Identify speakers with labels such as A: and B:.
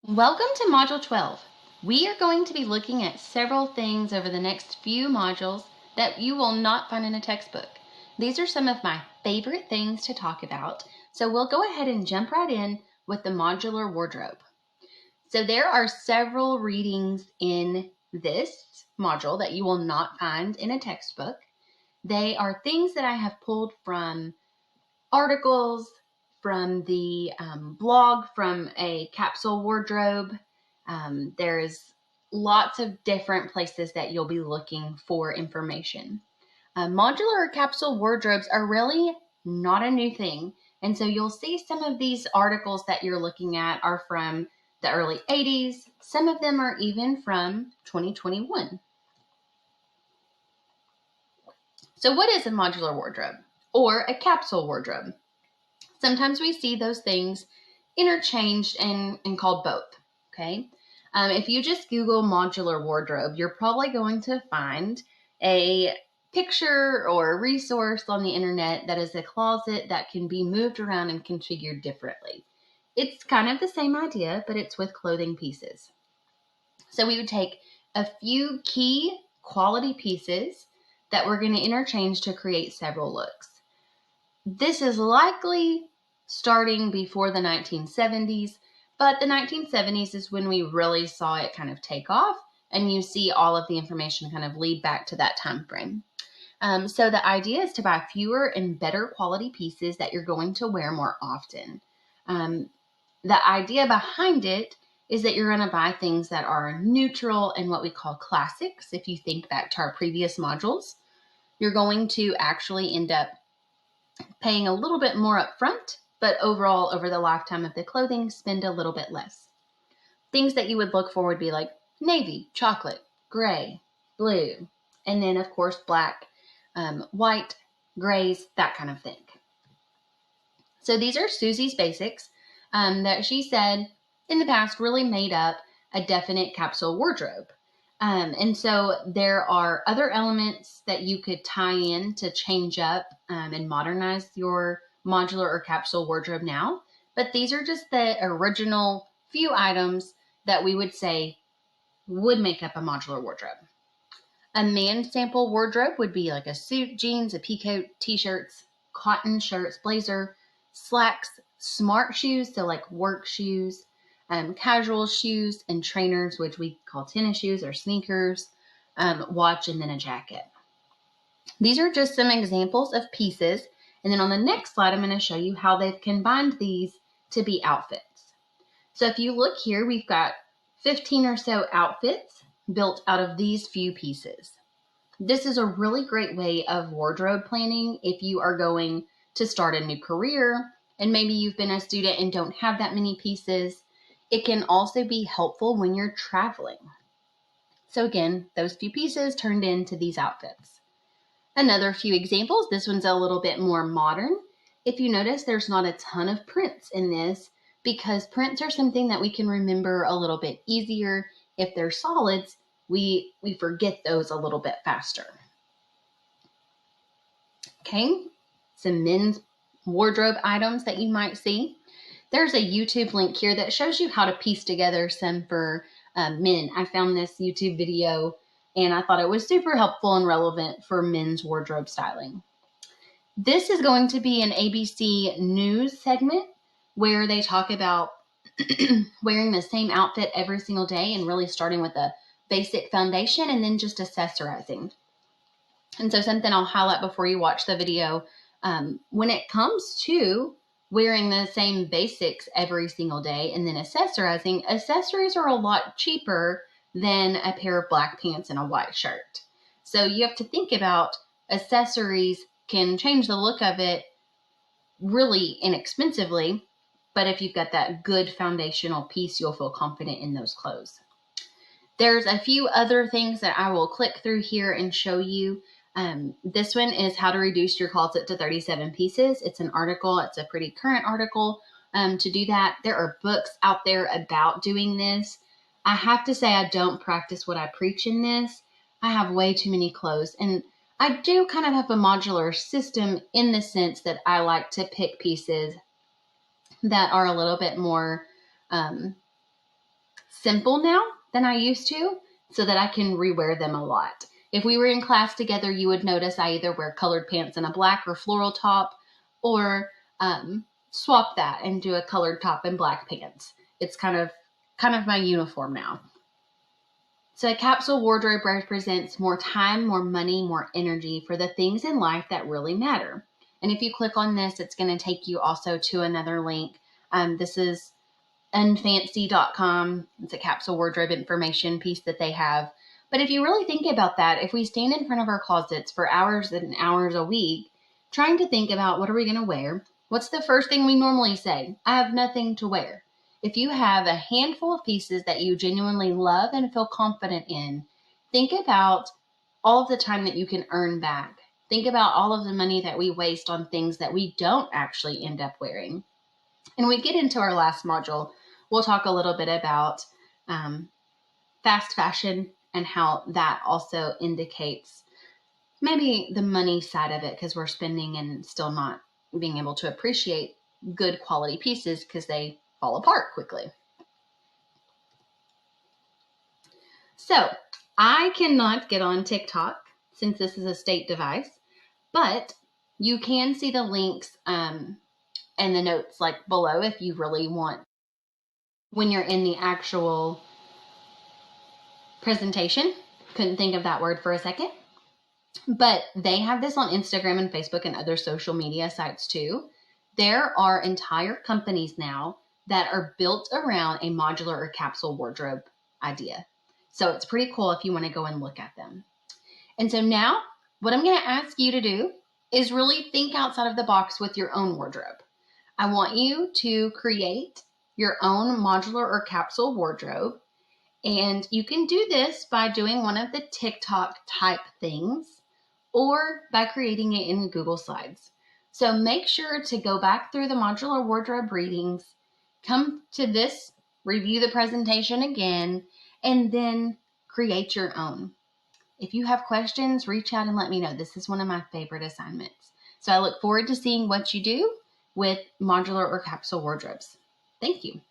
A: Welcome to Module 12. We are going to be looking at several things over the next few modules that you will not find in a textbook. These are some of my favorite things to talk about, so we'll go ahead and jump right in with the modular wardrobe. So there are several readings in this module that you will not find in a textbook. They are things that I have pulled from articles, from the blog, from a capsule wardrobe. There's lots of different places that you'll be looking for information. Modular or capsule wardrobes are really not a new thing. And so you'll see some of these articles that you're looking at are from the early 80s. Some of them are even from 2021. So what is a modular wardrobe or a capsule wardrobe? Sometimes we see those things interchanged and called both, okay? If you just Google modular wardrobe, you're probably going to find a picture or a resource on the internet that is a closet that can be moved around and configured differently. It's kind of the same idea, but it's with clothing pieces. So we would take a few key quality pieces that we're going to interchange to create several looks. This is likely starting before the 1970s, but the 1970s is when we really saw it kind of take off, and you see all of the information kind of lead back to that time frame. So the idea is to buy fewer and better quality pieces that you're going to wear more often. The idea behind it is that you're going to buy things that are neutral and what we call classics. If you think back to our previous modules, you're going to actually end up paying a little bit more up front, but overall, over the lifetime of the clothing, spend a little bit less. Things that you would look for would be like navy, chocolate, gray, blue, and then, of course, black, white, grays, that kind of thing. So these are Susie's basics that she said in the past really made up a definite capsule wardrobe. And so there are other elements that you could tie in to change up and modernize your modular or capsule wardrobe now. But these are just the original few items that we would say would make up a modular wardrobe. A man sample wardrobe would be like a suit, jeans, a pea coat, t-shirts, cotton shirts, blazer, slacks, smart shoes, so like work shoes, casual shoes, and trainers, which we call tennis shoes or sneakers, watch, and then a jacket. These are just some examples of pieces. And then on the next slide, I'm going to show you how they've combined these to be outfits. So if you look here, we've got 15 or so outfits built out of these few pieces. This is a really great way of wardrobe planning if you are going to start a new career and maybe you've been a student and don't have that many pieces. It can also be helpful when you're traveling. So again, those few pieces turned into these outfits. Another few examples. This one's a little bit more modern. If you notice, there's not a ton of prints in this because prints are something that we can remember a little bit easier. If they're solids, we forget those a little bit faster. Okay, some men's wardrobe items that you might see. There's a YouTube link here that shows you how to piece together some for men. I found this YouTube video and I thought it was super helpful and relevant for men's wardrobe styling. This is going to be an ABC News segment where they talk about wearing the same outfit every single day and really starting with a basic foundation and then just accessorizing. And so something I'll highlight before you watch the video, when it comes to wearing the same basics every single day and then accessorizing, accessories are a lot cheaper than a pair of black pants and a white shirt. So you have to think about accessories can change the look of it really inexpensively, but if you've got that good foundational piece, you'll feel confident in those clothes. There's a few other things that I will click through here and show you. This one is how to reduce your closet to 37 pieces. It's an article. It's a pretty current article to do that. There are books out there about doing this. I have to say I don't practice what I preach in this. I have way too many clothes. And I do kind of have a modular system in the sense that I like to pick pieces that are a little bit more simple now than I used to so that I can rewear them a lot. If we were in class together, you would notice I either wear colored pants and a black or floral top, or swap that and do a colored top and black pants. It's kind of my uniform now. So a capsule wardrobe represents more time, more money, more energy for the things in life that really matter. And if you click on this, it's going to take you also to another link. This is unfancy.com. It's a capsule wardrobe information piece that they have. But if you really think about that, if we stand in front of our closets for hours and hours a week, trying to think about what are we going to wear, what's the first thing we normally say? I have nothing to wear. If you have a handful of pieces that you genuinely love and feel confident in, think about all of the time that you can earn back. Think about all of the money that we waste on things that we don't actually end up wearing. And we get into our last module, we'll talk a little bit about fast fashion and how that also indicates maybe the money side of it, because we're spending and still not being able to appreciate good quality pieces because they fall apart quickly. So I cannot get on TikTok since this is a state device, but you can see the links and the notes like below if you really want when you're in the actual presentation. Couldn't think of that word for a second. But they have this on Instagram and Facebook and other social media sites too. There are entire companies now that are built around a modular or capsule wardrobe idea. So it's pretty cool if you want to go and look at them. And so now what I'm going to ask you to do is really think outside of the box with your own wardrobe. I want you to create your own modular or capsule wardrobe. And you can do this by doing one of the TikTok type things or by creating it in Google Slides. So make sure to go back through the modular wardrobe readings, come to this, review the presentation again, and then create your own. If you have questions, reach out and let me know. This is one of my favorite assignments. So I look forward to seeing what you do with modular or capsule wardrobes. Thank you.